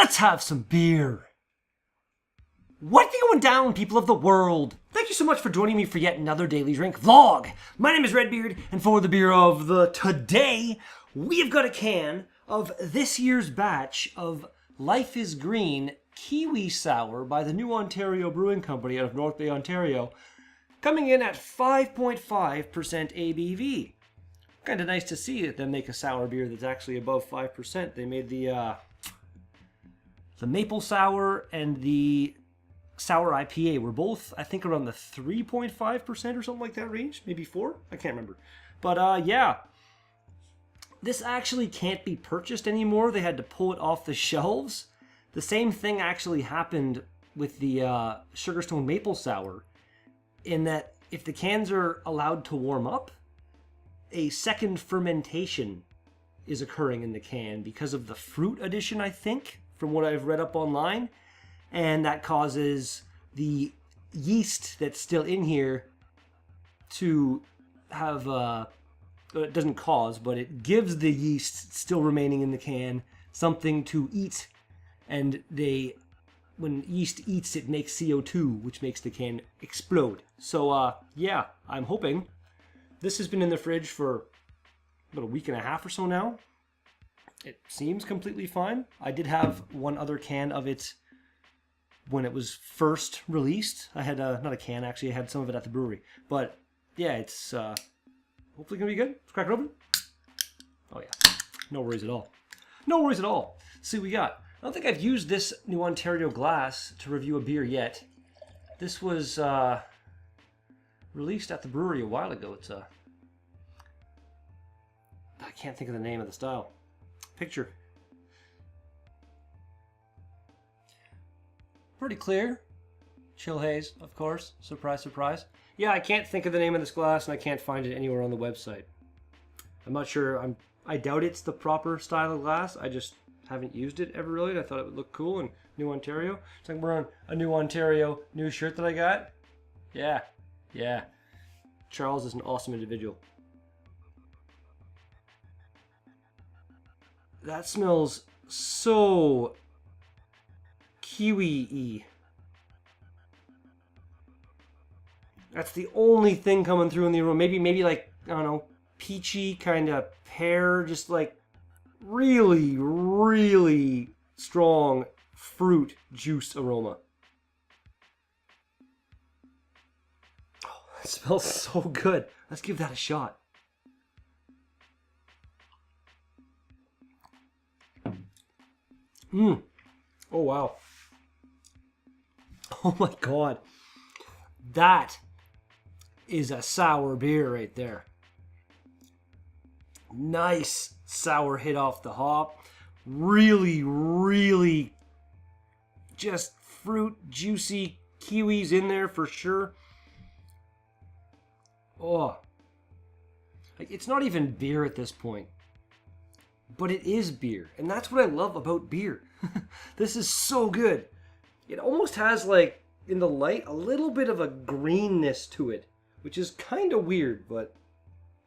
Let's have some beer. What's going down, people of the world? Thank you so much for joining me for yet another Daily Drink vlog. My name is Redbeard, and for the beer of the today, we've got a can of this year's batch of Life is Green Kiwi Sour by the New Ontario Brewing Company out of North Bay, Ontario, coming in at 5.5% ABV. Kind of nice to see that they make a sour beer that's actually above 5%. They made the maple sour and the sour IPA were both, I think, around the 3.5% or something like that range. Maybe 4? I can't remember. But yeah, this actually can't be purchased anymore. They had to pull it off the shelves. The same thing actually happened with the Sugarstone Maple Sour, in that if the cans are allowed to warm up, a second fermentation is occurring in the can because of the fruit addition, I think, from what I've read up online. And that causes the yeast that's still in here to have, it doesn't cause, but it gives the yeast still remaining in the can something to eat. And when yeast eats, it makes CO2, which makes the can explode. So, yeah, I'm hoping. This has been in the fridge for about a week and a half or so now. It seems completely fine. I did have one other can of it when it was first released. I had, not a can actually, I had some of it at the brewery. But, yeah, it's hopefully going to be good. Let's crack it open. Oh, yeah. No worries at all. No worries at all. See what we got. I don't think I've used this New Ontario glass to review a beer yet. This was released at the brewery a while ago. It's I can't think of the name of the style. Picture. Pretty clear. Chill haze, of course. Surprise, surprise. Yeah, I can't think of the name of this glass, and I can't find it anywhere on the website. I'm not sure. I doubt it's the proper style of glass. I just haven't used it ever really. I thought it would look cool in New Ontario. It's like wearing a New Ontario new shirt that I got. Yeah. Yeah. Charles is an awesome individual. That smells so kiwi-y. That's the only thing coming through in the aroma. Maybe like, I don't know, peachy kind of pear, just like really, really strong fruit juice aroma. Oh, it smells so good. Let's give that a shot. Oh, wow. Oh, my God. That is a sour beer right there. Nice sour hit off the hop. Really, really just fruit, juicy kiwis in there for sure. Oh. Like, it's not even beer at this point. But it is beer, and that's what I love about beer. This is so good. It almost has, like, in the light, a little bit of a greenness to it, which is kind of weird, but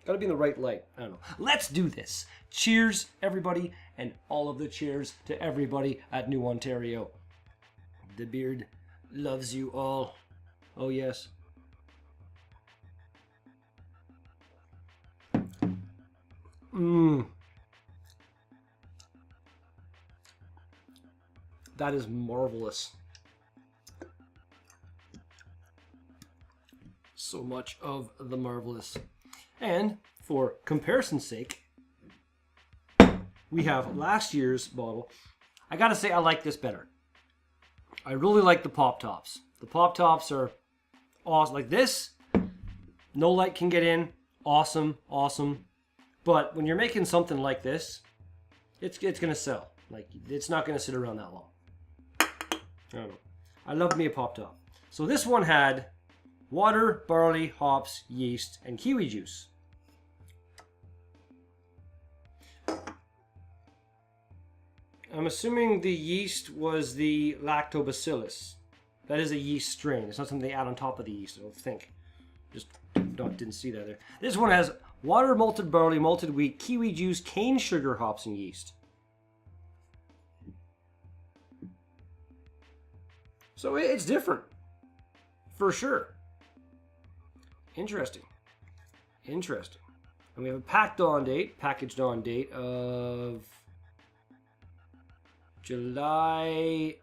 gotta be in the right light. I don't know. Let's do this. Cheers, everybody, and all of the cheers to everybody at New Ontario. The beard loves you all. Oh, yes. That is marvelous. So much of the marvelous. And for comparison's sake, we have last year's bottle. I gotta say, I like this better. I really like the pop tops. The pop tops are awesome. Like this, no light can get in. Awesome, awesome. But when you're making something like this, it's gonna sell. Like, it's not gonna sit around that long. I don't know. I love me a pop top. So this one had water, barley, hops, yeast, and kiwi juice. I'm assuming the yeast was the lactobacillus. That is a yeast strain. It's not something they add on top of the yeast, I don't think. Just didn't see that there. This one has water, malted barley, malted wheat, kiwi juice, cane sugar, hops, and yeast. So it's different. For sure. Interesting. Interesting. And we have a packaged on date of July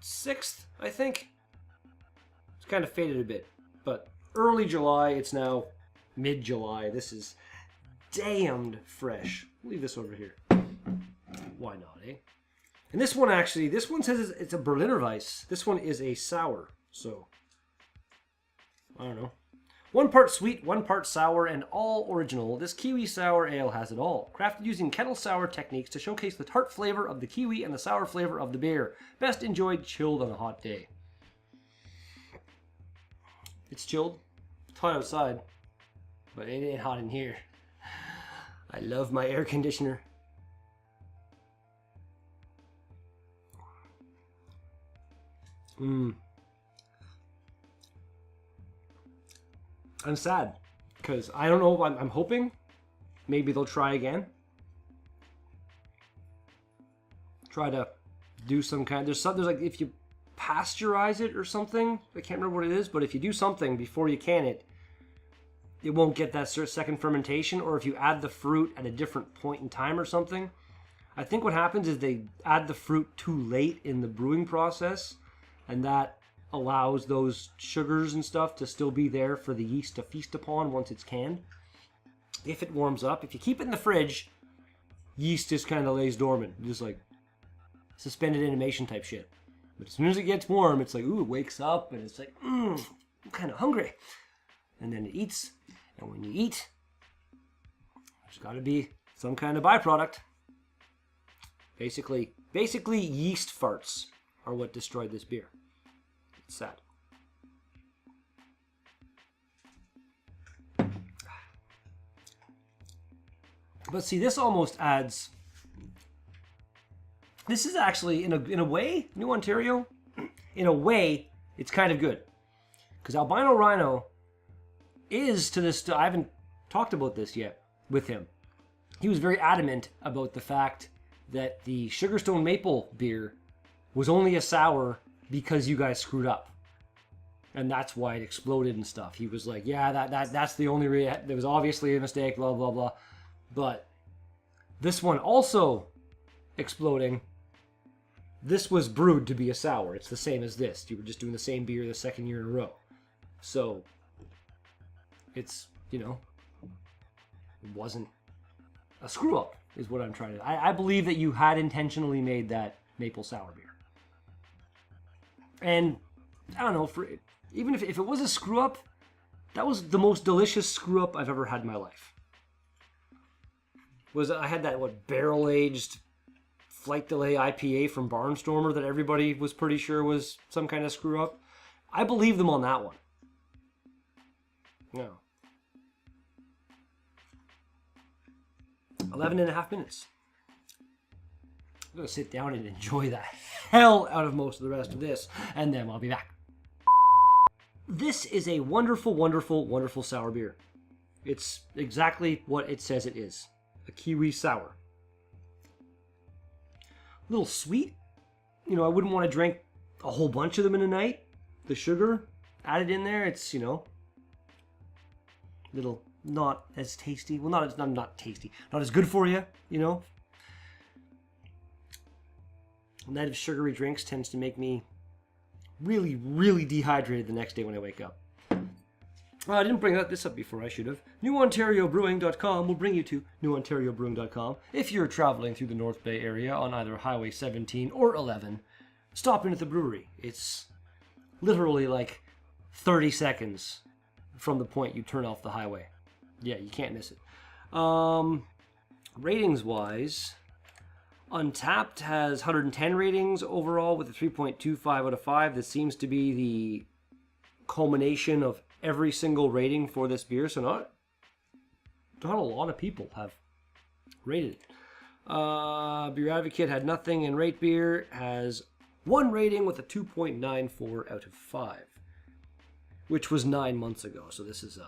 6th, I think. It's kind of faded a bit, but early July, it's now mid-July. This is damned fresh. Leave this over here. Why not, eh? And this one says it's a Berliner Weiss. This one is a sour, so I don't know. 1 part sweet, 1 part sour, and all original. This Kiwi Sour Ale has it all. Crafted using kettle sour techniques to showcase the tart flavor of the kiwi and the sour flavor of the beer. Best enjoyed chilled on a hot day. It's chilled. It's hot outside, but it ain't hot in here. I love my air conditioner. I'm sad because I don't know. I'm hoping maybe they'll try again. Try to do some kind. There's like if you pasteurize it or something. I can't remember what it is, but if you do something before you can it, it won't get that second fermentation. Or if you add the fruit at a different point in time or something. I think what happens is they add the fruit too late in the brewing process, and that allows those sugars and stuff to still be there for the yeast to feast upon once it's canned. If it warms up, if you keep it in the fridge, yeast just kind of lays dormant, just like suspended animation type shit. But as soon as it gets warm, it's like, ooh, it wakes up and it's like, I'm kind of hungry. And then it eats, and when you eat, there's got to be some kind of byproduct. Basically yeast farts are what destroyed this beer. It's sad. But see, this almost adds. This is actually in a way, New Ontario. In a way, it's kind of good, because Albino Rhino is to this. I haven't talked about this yet with him. He was very adamant about the fact that the Sugarstone Maple beer was only a sour because you guys screwed up, and that's why it exploded and stuff. He was like, yeah, that's the only there was obviously a mistake, blah blah blah. But this one also exploding, this was brewed to be a sour. It's the same as this. You were just doing the same beer the second year in a row, so it's, it wasn't a screw up is what I'm trying to. I believe that you had intentionally made that maple sour beer. And I don't know, even if it was a screw up, that was the most delicious screw up I've ever had in my life. I had that barrel aged Flight Delay IPA from Barnstormer that everybody was pretty sure was some kind of screw up. I believe them on that one. No. 11.5 minutes. I'm going to sit down and enjoy the hell out of most of the rest of this, and then I'll be back. This is a wonderful, wonderful, wonderful sour beer. It's exactly what it says it is. A Kiwi sour. A little sweet. I wouldn't want to drink a whole bunch of them in a night. The sugar added in there, it's, little not as tasty. Well, not tasty. Not as good for you, Night of sugary drinks tends to make me really, really dehydrated the next day when I wake up. I didn't bring this up before, I should have. NewOntarioBrewing.com will bring you to NewOntarioBrewing.com. If you're traveling through the North Bay area on either Highway 17 or 11, stop in at the brewery. It's literally like 30 seconds from the point you turn off the highway. Yeah, you can't miss it. Ratings-wise, Untapped has 110 ratings overall with a 3.25 out of 5. This seems to be the culmination of every single rating for this beer, so not a lot of people have rated it. Beer Advocate had nothing, and Rate Beer has one rating with a 2.94 out of 5, which was 9 months ago, so this is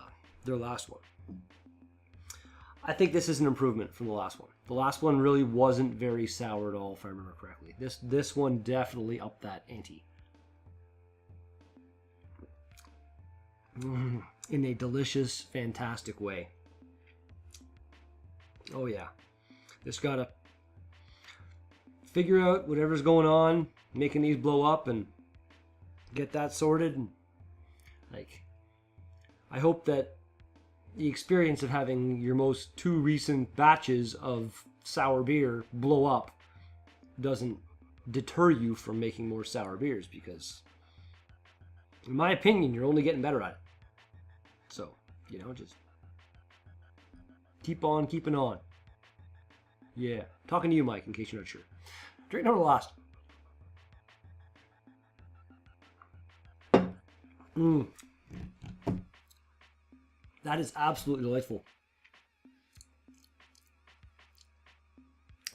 their last one. I think this is an improvement from the last one. The last one really wasn't very sour at all, if I remember correctly. This one definitely upped that ante. in a delicious, fantastic way. Oh yeah. Just gotta figure out whatever's going on, making these blow up, and get that sorted. And like, I hope that the experience of having your most 2 recent batches of sour beer blow up doesn't deter you from making more sour beers, because in my opinion, you're only getting better at it. So, just keep on keeping on. Yeah. Talking to you, Mike, in case you're not sure. Drink number last. That is absolutely delightful.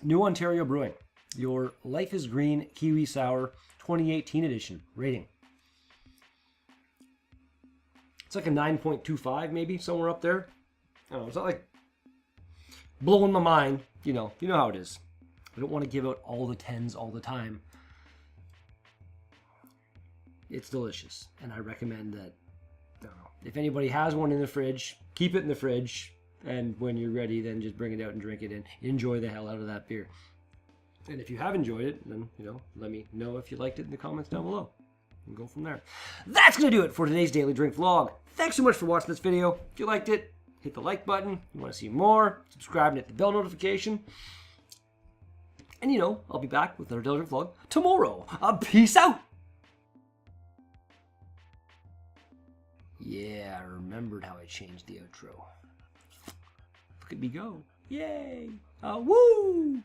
New Ontario Brewing. Your Life is Green Kiwi Sour 2018 edition. Rating. It's like a 9.25 maybe, somewhere up there. I don't know, it's not like blowing my mind. You know how it is. I don't want to give out all the 10s all the time. It's delicious, and I recommend that. I don't know, if anybody has one in the fridge, keep it in the fridge, and when you're ready, then just bring it out and drink it and enjoy the hell out of that beer. And if you have enjoyed it, then, let me know if you liked it in the comments down below. And go from there. That's going to do it for today's Daily Drink vlog. Thanks so much for watching this video. If you liked it, hit the like button. If you want to see more, subscribe and hit the bell notification. And I'll be back with another Daily Drink vlog tomorrow. Peace out! Yeah, I remembered how I changed the outro. Look at me go. Yay! Woo!